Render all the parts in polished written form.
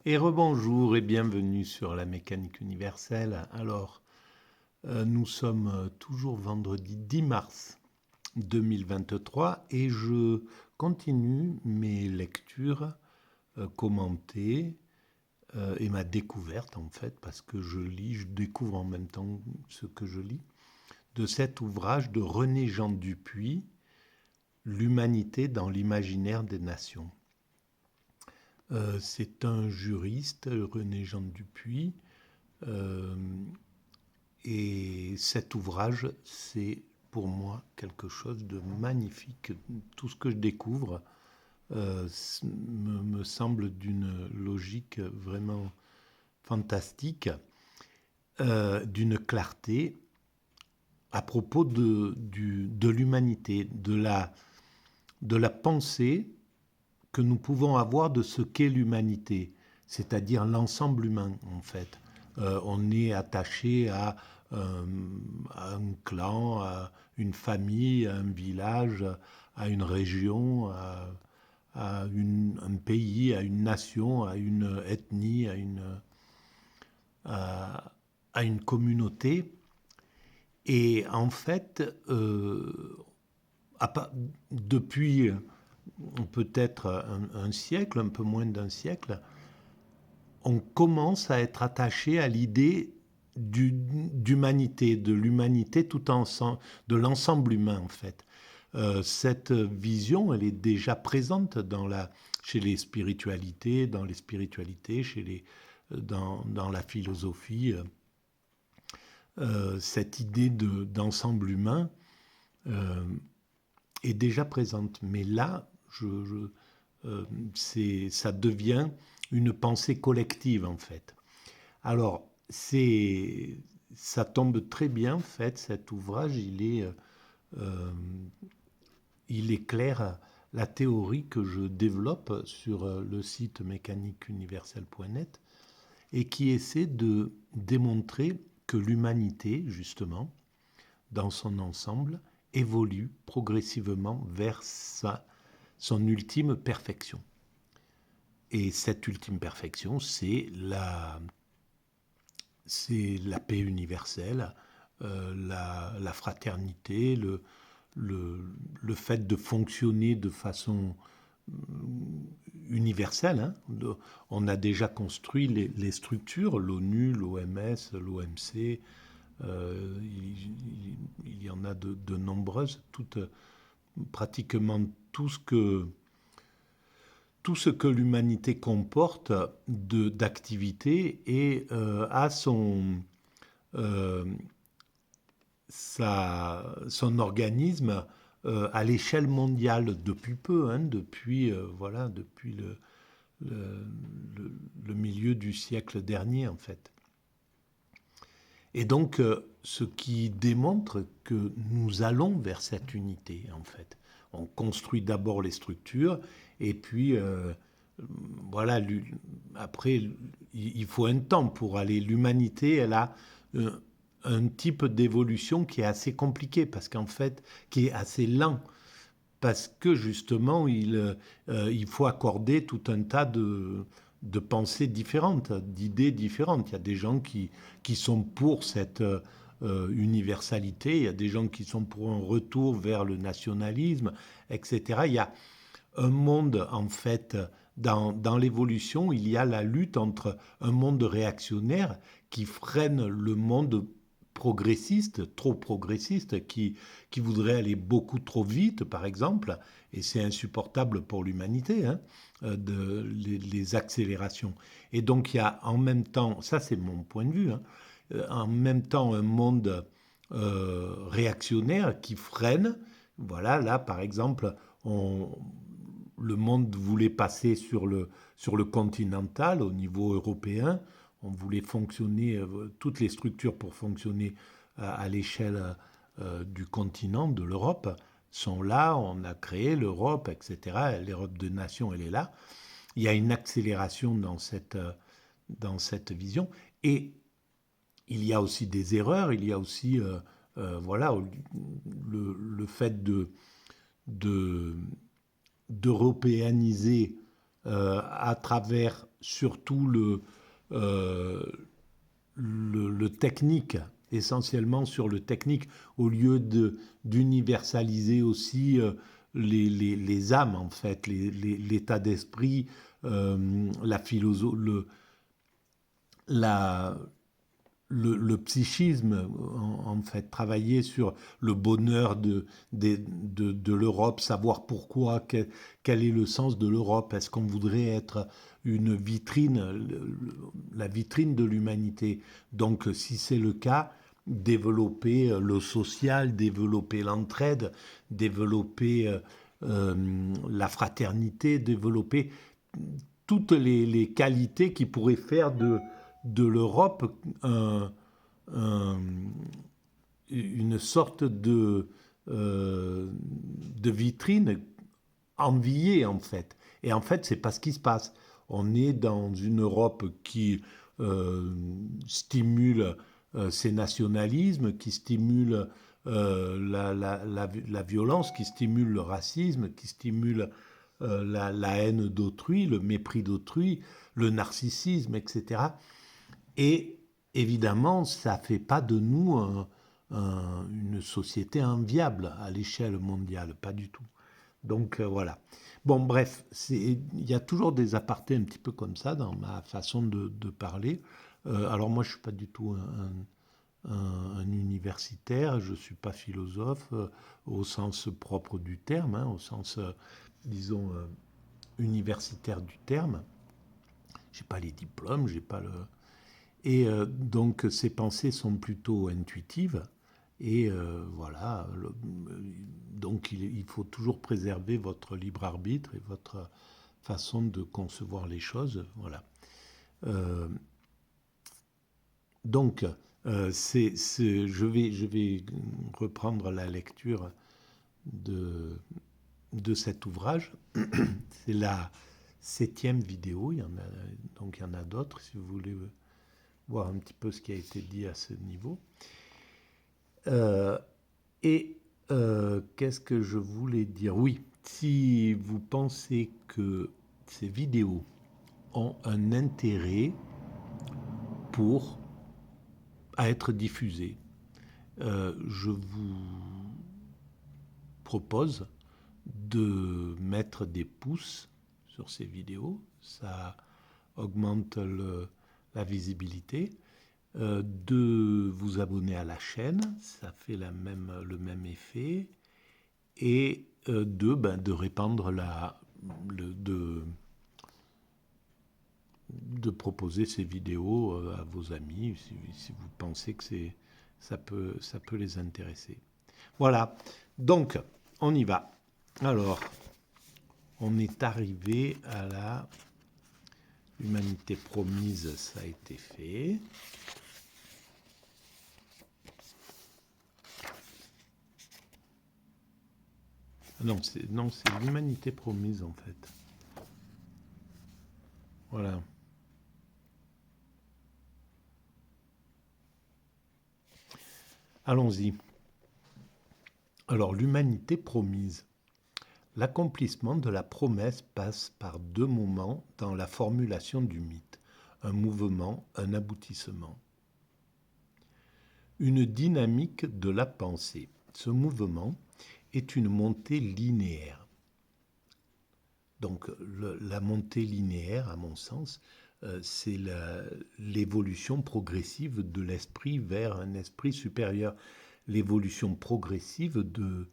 Et rebonjour et bienvenue sur la mécanique universelle. Alors, nous sommes toujours vendredi 10 mars 2023 et je continue mes lectures commentées et ma découverte en fait, parce que je découvre en même temps ce que je lis, de cet ouvrage de René Jean Dupuy, L'humanité dans l'imaginaire des nations. C'est un juriste, René Jean Dupuy, euh, et cet ouvrage, c'est pour moi quelque chose de magnifique. Tout ce que je découvre me semble d'une logique vraiment fantastique, d'une clarté à propos de l'humanité, de la pensée que nous pouvons avoir de ce qu'est l'humanité, c'est-à-dire l'ensemble humain en fait. On est attaché à un clan, à une famille, à un village, à une région, un pays, à une nation, à une ethnie, à une communauté. Et en fait, depuis peut-être un siècle, un peu moins d'un siècle, on commence à être attaché à l'idée d'humanité, de l'humanité tout ensemble, de l'ensemble humain en fait. Cette vision, elle est déjà présente chez les spiritualités, dans la philosophie. Cette idée d'ensemble humain est déjà présente. Mais là, ça devient une pensée collective, en fait. Alors, ça tombe très bien, en fait, cet ouvrage, il éclaire la théorie que je développe sur le site mécaniqueuniverselle.net et qui essaie de démontrer que l'humanité, justement, dans son ensemble, évolue progressivement vers son ultime perfection. Et cette ultime perfection, c'est la paix universelle, la fraternité, le fait de fonctionner de façon universelle. Hein. On a déjà construit les structures, l'ONU, l'OMS, l'OMC, il y en a de nombreuses, pratiquement tout ce que l'humanité comporte d'activités et a son organisme à l'échelle mondiale depuis peu, hein, depuis le milieu du siècle dernier en fait. Et donc, ce qui démontre que nous allons vers cette unité, en fait. On construit d'abord les structures, et puis, voilà, après, il faut un temps pour aller. L'humanité, elle a un type d'évolution qui est assez compliqué, parce qu'en fait, qui est assez lent, parce que justement, il faut accorder tout un tas de pensées différentes, d'idées différentes. Il y a des gens qui sont pour cette universalité, il y a des gens qui sont pour un retour vers le nationalisme, etc. Il y a un monde, en fait, dans l'évolution, il y a la lutte entre un monde réactionnaire qui freine le monde progressiste, trop progressiste, qui voudrait aller beaucoup trop vite, par exemple, et c'est insupportable pour l'humanité, hein, les accélérations. Et donc il y a en même temps, ça c'est mon point de vue, hein, en même temps un monde réactionnaire qui freine. Voilà, là par exemple, le monde voulait passer sur le continental au niveau européen. On voulait fonctionner, toutes les structures pour fonctionner à l'échelle du continent, de l'Europe, sont là. On a créé l'Europe, etc. L'Europe de nations, elle est là. Il y a une accélération dans cette vision. Et il y a aussi des erreurs. Il y a aussi voilà, le fait d'européaniser à travers surtout le technique, essentiellement sur le technique, au lieu d'universaliser aussi les âmes, en fait, l'état d'esprit, la philosophie, la, le psychisme, en fait, travailler sur le bonheur de l'Europe, savoir pourquoi, quel est le sens de l'Europe, est-ce qu'on voudrait être une vitrine, la vitrine de l'humanité. Donc, si c'est le cas, développer le social, développer l'entraide, développer la fraternité, développer toutes les qualités qui pourraient faire de l'Europe un, une sorte de vitrine enviée, en fait. Et en fait, c'est pas ce qui se passe. On est dans une Europe qui stimule ces nationalismes, qui stimule la violence, qui stimule le racisme, qui stimule la haine d'autrui, le mépris d'autrui, le narcissisme, etc. Et évidemment, ça ne fait pas de nous une société enviable à l'échelle mondiale, pas du tout. Donc voilà. Bon, bref, il y a toujours des apartés un petit peu comme ça dans ma façon de parler. Alors moi, je ne suis pas du tout un universitaire, je ne suis pas philosophe au sens propre du terme, hein, au sens, disons, universitaire du terme. Je n'ai pas les diplômes, j'ai pas le... Et donc ces pensées sont plutôt intuitives. Et voilà, donc il faut toujours préserver votre libre arbitre et votre façon de concevoir les choses. Voilà. Euh, donc, je vais reprendre la lecture de cet ouvrage. C'est la 7e vidéo. Donc il y en a d'autres si vous voulez voir un petit peu ce qui a été dit à ce niveau. Qu'est-ce que je voulais dire? Oui, si vous pensez que ces vidéos ont un intérêt pour être diffusées, je vous propose de mettre des pouces sur ces vidéos. Ça augmente la visibilité. De vous abonner à la chaîne, ça fait le même effet, et de répandre de proposer ces vidéos à vos amis si vous pensez que ça peut les intéresser. Voilà, donc on y va. Alors, on est arrivé à la humanité promise, ça a été fait. Non, c'est l'humanité promise, en fait. Voilà. Allons-y. Alors, l'humanité promise. L'accomplissement de la promesse passe par 2 moments dans la formulation du mythe. Un mouvement, un aboutissement. Une dynamique de la pensée. Ce mouvement est une montée linéaire. Donc la montée linéaire, à mon sens, c'est l'évolution progressive de l'esprit vers un esprit supérieur. L'évolution progressive du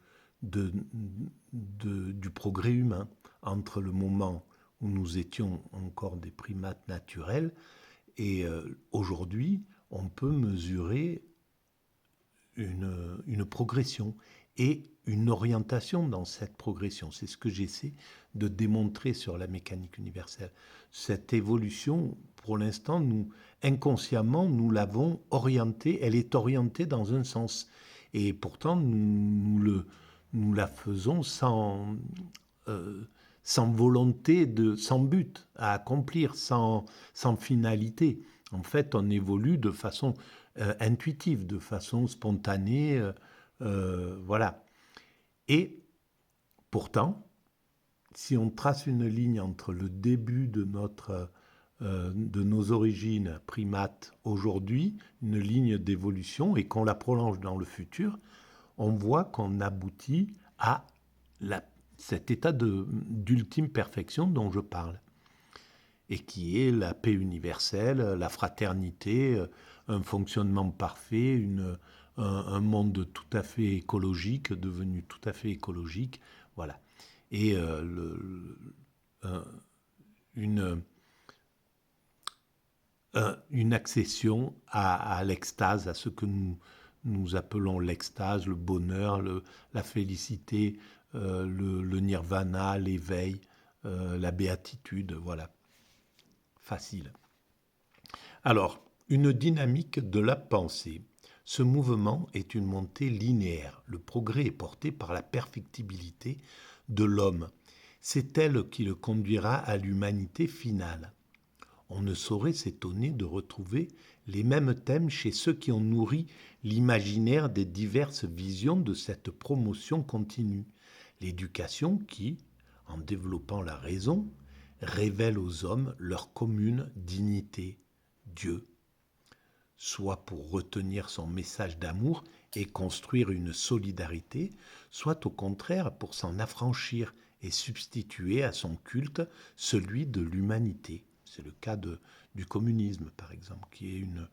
progrès humain entre le moment où nous étions encore des primates naturels et aujourd'hui, on peut mesurer une progression et une orientation dans cette progression. C'est ce que j'essaie de démontrer sur la mécanique universelle. Cette évolution, pour l'instant, inconsciemment, nous l'avons orientée, elle est orientée dans un sens. Et pourtant, nous la faisons sans volonté, sans but à accomplir, sans finalité. En fait, on évolue de façon intuitive, de façon spontanée, voilà. Et pourtant, si on trace une ligne entre le début de nos origines primates aujourd'hui, une ligne d'évolution, et qu'on la prolonge dans le futur, on voit qu'on aboutit à cet état d'ultime perfection dont je parle, et qui est la paix universelle, la fraternité, un fonctionnement parfait, un monde tout à fait écologique, devenu tout à fait écologique, voilà. Et une, une accession à l'extase, à ce que nous appelons l'extase, le bonheur, la félicité, le nirvana, l'éveil, la béatitude, voilà. Facile. Alors, une dynamique de la pensée. Ce mouvement est une montée linéaire. Le progrès est porté par la perfectibilité de l'homme. C'est elle qui le conduira à l'humanité finale. On ne saurait s'étonner de retrouver les mêmes thèmes chez ceux qui ont nourri l'imaginaire des diverses visions de cette promotion continue. L'éducation qui, en développant la raison, révèle aux hommes leur commune dignité, Dieu, soit pour retenir son message d'amour et construire une solidarité, soit au contraire pour s'en affranchir et substituer à son culte celui de l'humanité. C'est le cas du communisme, par exemple, qui est une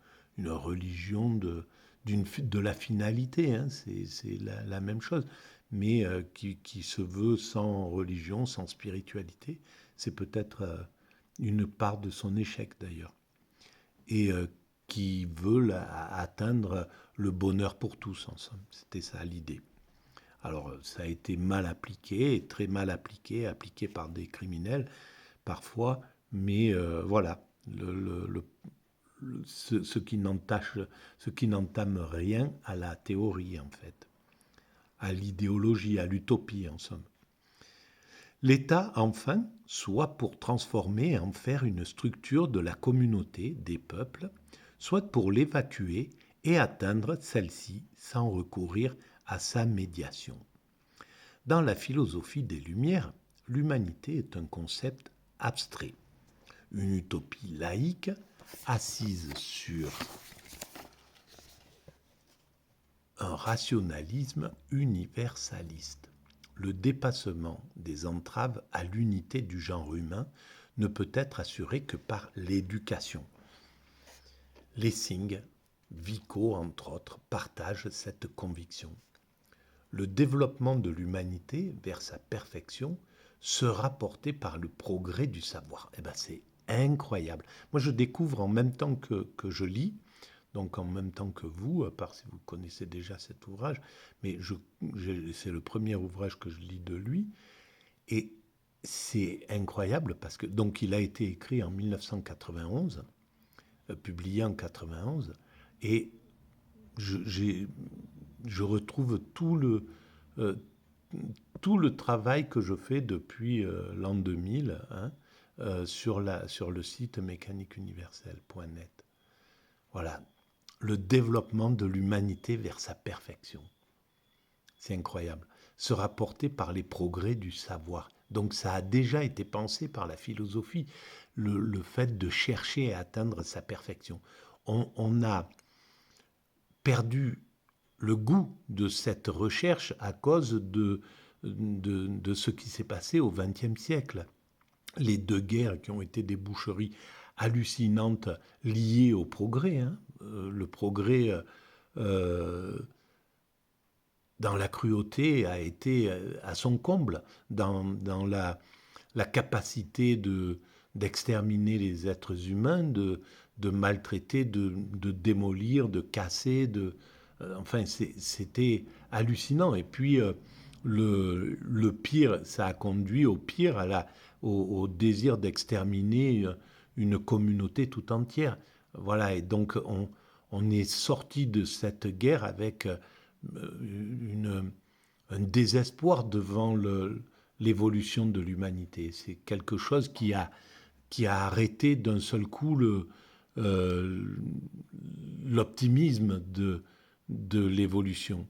religion de la finalité, hein, c'est la même chose, mais qui se veut sans religion, sans spiritualité. C'est peut-être une part de son échec, d'ailleurs. Et qui veut atteindre le bonheur pour tous, en somme. C'était ça l'idée. Alors, ça a été mal appliqué, très mal appliqué par des criminels, parfois, mais voilà, ce qui n'entame rien à la théorie, en fait, à l'idéologie, à l'utopie, en somme. L'État, enfin, soit pour transformer et en faire une structure de la communauté, des peuples, soit pour l'évacuer et atteindre celle-ci sans recourir à sa médiation. Dans la philosophie des Lumières, l'humanité est un concept abstrait, une utopie laïque assise sur un rationalisme universaliste. Le dépassement des entraves à l'unité du genre humain ne peut être assuré que par l'éducation. Lessing, Vico, entre autres, partagent cette conviction. Le développement de l'humanité vers sa perfection sera porté par le progrès du savoir. Eh bien, c'est incroyable. Moi, je découvre en même temps que je lis, donc en même temps que vous, à part si vous connaissez déjà cet ouvrage, mais c'est le premier ouvrage que je lis de lui, et c'est incroyable parce que donc il a été écrit en 1991, publié en 91, et je retrouve euh, tout le travail que je fais depuis l'an 2000 hein, sur le site mécaniqueuniverselle.net. Voilà, le développement de l'humanité vers sa perfection. C'est incroyable. Sera porté par les progrès du savoir. Donc ça a déjà été pensé par la philosophie, le fait de chercher à atteindre sa perfection. On a perdu le goût de cette recherche à cause de ce qui s'est passé au XXe siècle. Les deux guerres qui ont été des boucheries hallucinantes liées au progrès, hein, le progrès dans la cruauté a été à son comble, dans la capacité d'exterminer les êtres humains, de maltraiter, de démolir, de casser, enfin c'était hallucinant. Et puis le pire, ça a conduit au pire, au désir d'exterminer une communauté tout entière. Voilà, et donc on est sorti de cette guerre avec un désespoir devant l'évolution de l'humanité. C'est quelque chose qui a arrêté d'un seul coup l'optimisme de l'évolution.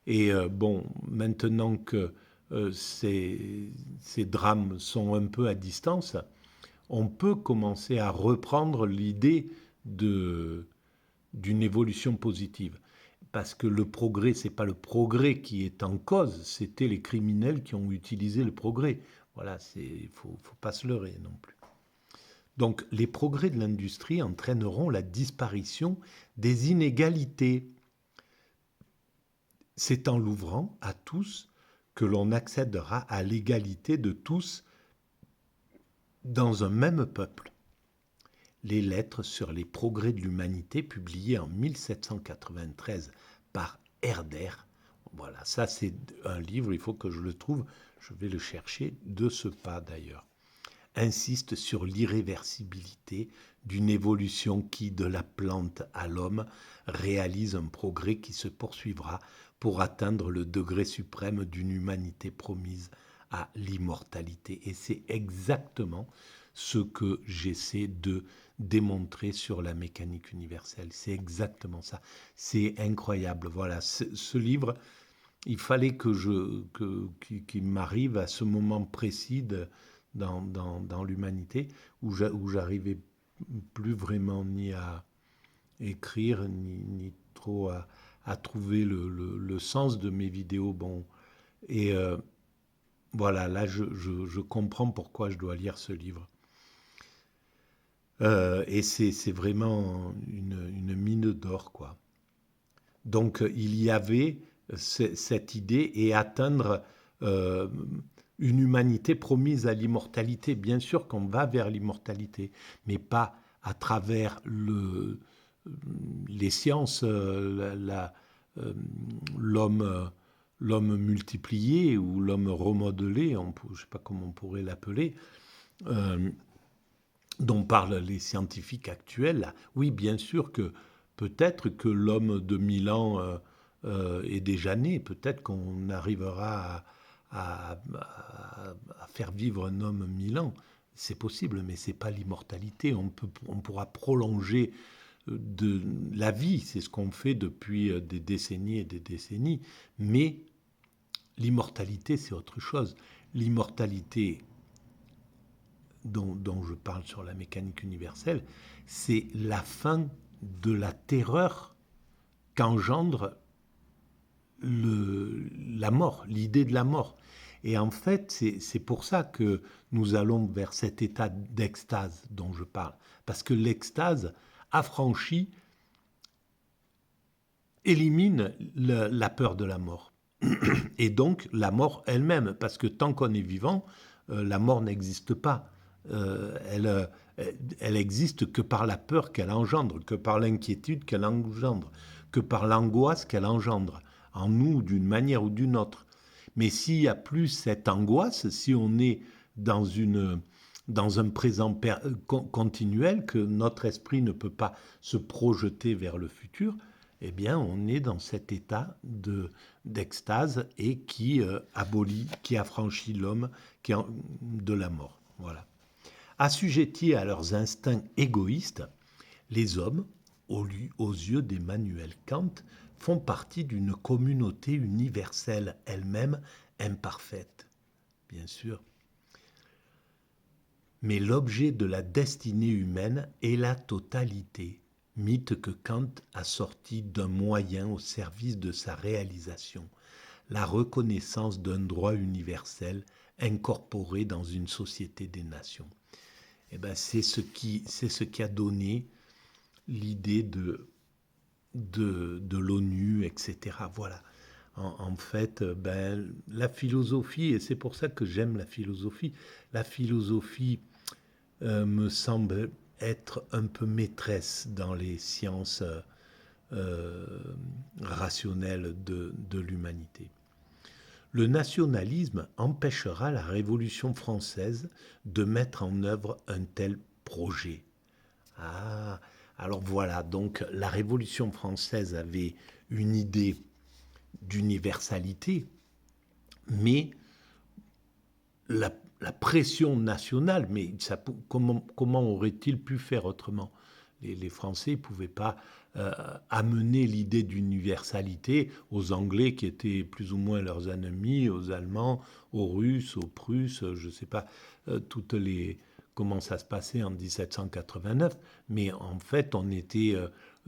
Et bon, maintenant que ces drames sont un peu à distance, on peut commencer à reprendre l'idée d'une évolution positive. Parce que le progrès, ce n'est pas le progrès qui est en cause, c'était les criminels qui ont utilisé le progrès. Voilà, il ne faut pas se leurrer non plus. Donc les progrès de l'industrie entraîneront la disparition des inégalités. C'est en l'ouvrant à tous que l'on accédera à l'égalité de tous dans un même peuple. Les lettres sur les progrès de l'humanité, publiées en 1793 par Herder. Voilà, ça c'est un livre, il faut que je le trouve, je vais le chercher de ce pas d'ailleurs. Insiste sur l'irréversibilité d'une évolution qui, de la plante à l'homme, réalise un progrès qui se poursuivra pour atteindre le degré suprême d'une humanité promise à l'immortalité. Et c'est exactement ce que j'essaie de démontrer sur la mécanique universelle. C'est exactement ça. C'est incroyable. Voilà, ce livre, il fallait qu'il m'arrive à ce moment précis dans l'humanité où j'arrivais plus vraiment ni à écrire, ni trop à trouver le sens de mes vidéos. Bon, et voilà, là, je comprends pourquoi je dois lire ce livre. Et c'est vraiment une mine d'or, quoi. Donc, il y avait cette idée et atteindre une humanité promise à l'immortalité. Bien sûr qu'on va vers l'immortalité, mais pas à travers les sciences, l'homme multiplié ou l'homme remodelé, je ne sais pas comment on pourrait l'appeler, dont parlent les scientifiques actuels. Là. Oui, bien sûr que peut-être que l'homme de 1000 ans est déjà né, peut-être qu'on arrivera à faire vivre un homme 1000 ans. C'est possible, mais ce n'est pas l'immortalité. On pourra prolonger de la vie, c'est ce qu'on fait depuis des décennies et des décennies, mais l'immortalité, c'est autre chose. L'immortalité dont je parle sur la mécanique universelle, c'est la fin de la terreur qu'engendre la mort, l'idée de la mort. Et en fait, c'est pour ça que nous allons vers cet état d'extase dont je parle. Parce que l'extase affranchie élimine la peur de la mort. Et donc la mort elle-même, parce que tant qu'on est vivant, la mort n'existe pas. Elle existe que par la peur qu'elle engendre, que par l'inquiétude qu'elle engendre, que par l'angoisse qu'elle engendre en nous d'une manière ou d'une autre. Mais s'il n'y a plus cette angoisse, si on est dans un présent continuel, que notre esprit ne peut pas se projeter vers le futur, eh bien, on est dans cet état d'extase et qui affranchit l'homme de la mort. Voilà. Assujettis à leurs instincts égoïstes, les hommes, aux yeux d'Emmanuel Kant, font partie d'une communauté universelle, elle-même imparfaite, bien sûr. Mais l'objet de la destinée humaine est la totalité, mythe que Kant a sorti d'un moyen au service de sa réalisation, la reconnaissance d'un droit universel incorporé dans une société des nations. Eh ben, c'est ce qui a donné l'idée de l'ONU, etc. Voilà. En fait, la philosophie, et c'est pour ça que j'aime la philosophie me semble être un peu maîtresse dans les sciences rationnelles de l'humanité. Le nationalisme empêchera la Révolution française de mettre en œuvre un tel projet. Ah, alors voilà, donc la Révolution française avait une idée d'universalité, mais la pression nationale, mais comment aurait-il pu faire autrement? Les Français ne pouvaient pas amener l'idée d'universalité aux Anglais qui étaient plus ou moins leurs ennemis, aux Allemands, aux Russes, aux Prusses, je ne sais pas toutes les comment ça se passait en 1789, mais en fait on était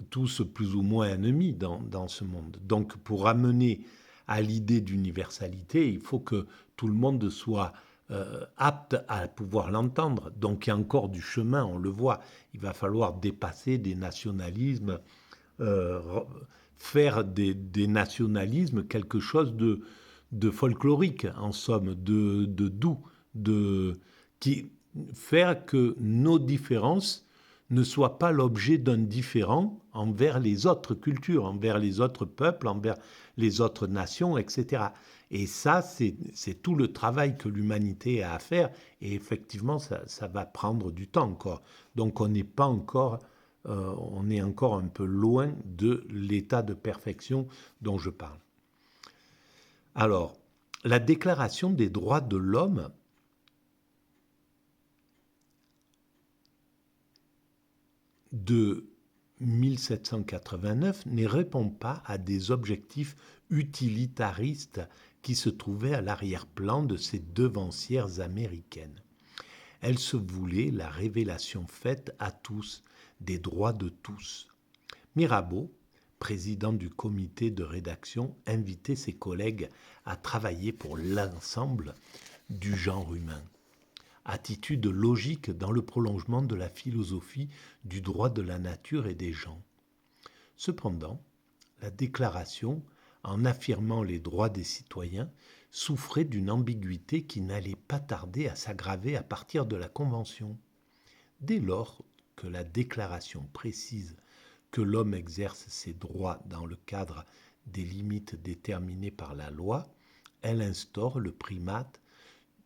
tous plus ou moins ennemis dans ce monde. Donc pour amener à l'idée d'universalité, il faut que tout le monde soit apte à pouvoir l'entendre. Donc il y a encore du chemin, on le voit. Il va falloir dépasser des nationalismes, euh, faire des nationalismes quelque chose de folklorique, en somme, de doux, qui faire que nos différences ne soient pas l'objet d'un différent envers les autres cultures, envers les autres peuples, envers les autres nations, etc. Et ça, c'est tout le travail que l'humanité a à faire. Et effectivement, ça va prendre du temps encore. Donc on n'est pas encore, on est encore un peu loin de l'état de perfection dont je parle. Alors, la Déclaration des droits de l'homme de 1789 ne répond pas à des objectifs utilitaristes qui se trouvaient à l'arrière-plan de ces devancières américaines. Elle se voulait la révélation faite à tous des droits de tous. Mirabeau, président du comité de rédaction, invitait ses collègues à travailler pour l'ensemble du genre humain. Attitude logique dans le prolongement de la philosophie du droit de la nature et des gens. Cependant, la déclaration, en affirmant les droits des citoyens, souffrait d'une ambiguïté qui n'allait pas tarder à s'aggraver à partir de la Convention. Dès lors que la déclaration précise que l'homme exerce ses droits dans le cadre des limites déterminées par la loi, elle instaure le primat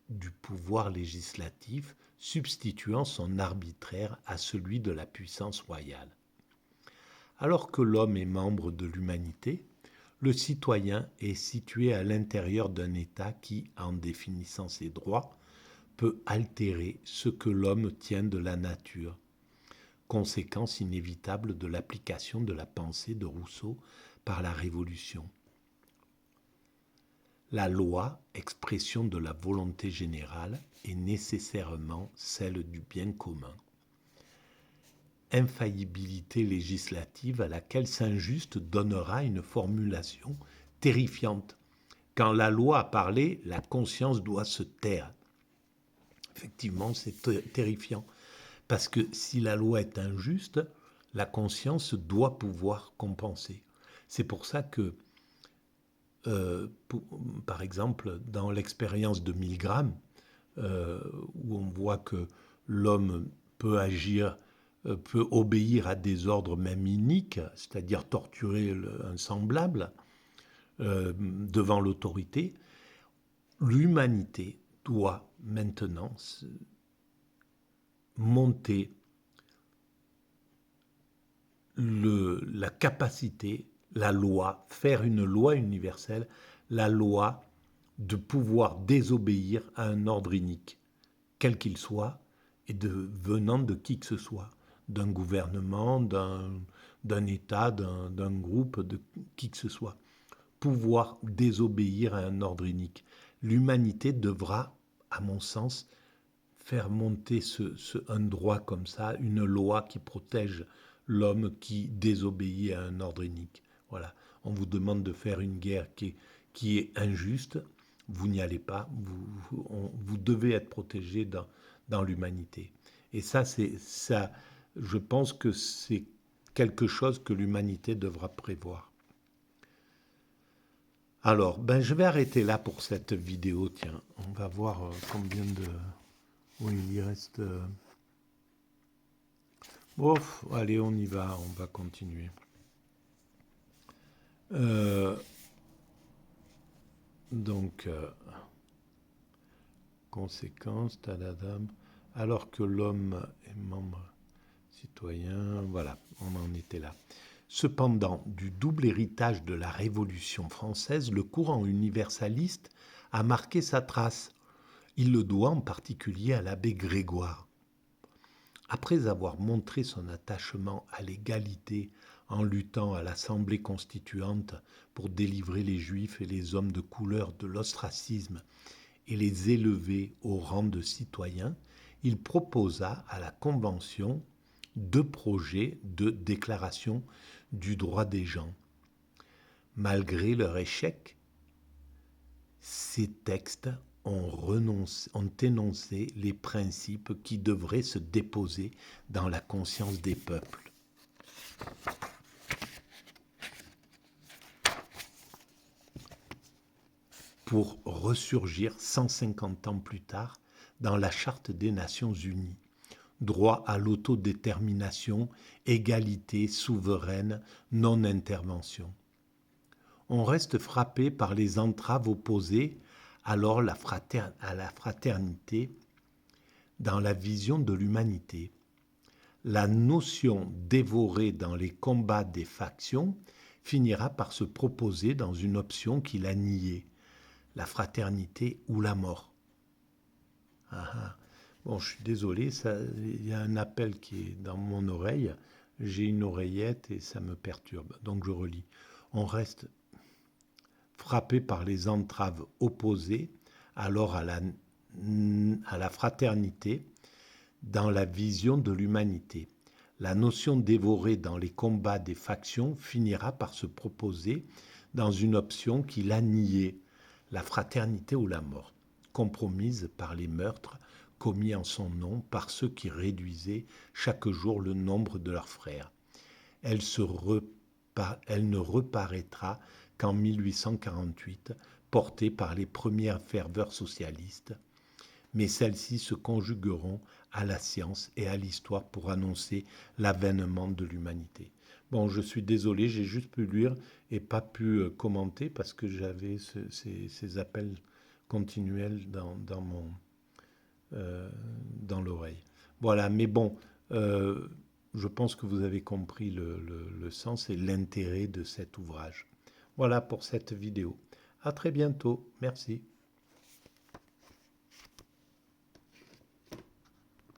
du pouvoir législatif, substituant son arbitraire à celui de la puissance royale. Alors que l'homme est membre de l'humanité, le citoyen est situé à l'intérieur d'un État qui, en définissant ses droits, peut altérer ce que l'homme tient de la nature, conséquence inévitable de l'application de la pensée de Rousseau par la Révolution. La loi, expression de la volonté générale, est nécessairement celle du bien commun. Infaillibilité législative à laquelle Saint-Just donnera une formulation terrifiante. Quand la loi a parlé, la conscience doit se taire. Effectivement, c'est terrifiant. Parce que si la loi est injuste, la conscience doit pouvoir compenser. C'est pour ça que, par exemple, dans l'expérience de Milgram, où on voit que l'homme peut agir, peut obéir à des ordres même iniques, c'est-à-dire torturer un semblable devant l'autorité, l'humanité doit maintenant monter la capacité, la loi, faire une loi universelle, la loi de pouvoir désobéir à un ordre inique, quel qu'il soit, et venant de qui que ce soit, d'un gouvernement, d'un État, d'un groupe, de qui que ce soit. Pouvoir désobéir à un ordre inique. L'humanité devra, à mon sens, faire monter un droit comme ça, une loi qui protège l'homme qui désobéit à un ordre inique. Voilà. On vous demande de faire une guerre qui est injuste, vous n'y allez pas, vous devez être protégé dans l'humanité. Et ça, je pense que c'est quelque chose que l'humanité devra prévoir. Alors, je vais arrêter là pour cette vidéo. Tiens, on va voir combien de... Oui, il reste... allez, on y va, on va continuer. Conséquence, tadadam, alors que l'homme est membre citoyen, voilà, on en était là. Cependant, du double héritage de la Révolution française, le courant universaliste a marqué sa trace. Il le doit en particulier à l'abbé Grégoire. Après avoir montré son attachement à l'égalité en luttant à l'Assemblée constituante pour délivrer les Juifs et les hommes de couleur de l'ostracisme et les élever au rang de citoyens, il proposa à la Convention 2 projets de déclaration du droit des gens. Malgré leur échec, ces textes ont énoncé les principes qui devraient se déposer dans la conscience des peuples. Pour ressurgir 150 ans plus tard dans la Charte des Nations Unies. Droit à l'autodétermination, égalité souveraine, non-intervention. On reste frappé par les entraves opposées alors à la fraternité dans la vision de l'humanité. La notion dévorée dans les combats des factions finira par se proposer dans une option qu'il a niée, la fraternité ou la mort. Ah, ah. Bon, je suis désolé, il y a un appel qui est dans mon oreille. J'ai une oreillette et ça me perturbe. Donc je relis. On reste frappé par les entraves opposées alors à la fraternité dans la vision de l'humanité. La notion dévorée dans les combats des factions finira par se proposer dans une option qu'il a niée, la fraternité ou la mort, compromise par les meurtres commis en son nom par ceux qui réduisaient chaque jour le nombre de leurs frères. Elle ne reparaîtra qu'en 1848, portée par les premières ferveurs socialistes, mais celles-ci se conjugueront à la science et à l'histoire pour annoncer l'avènement de l'humanité. Bon, je suis désolé, j'ai juste pu lire et pas pu commenter parce que j'avais ces appels continuels dans l'oreille. Voilà, mais bon, je pense que vous avez compris le sens et l'intérêt de cet ouvrage. Voilà pour cette vidéo. À très bientôt. Merci.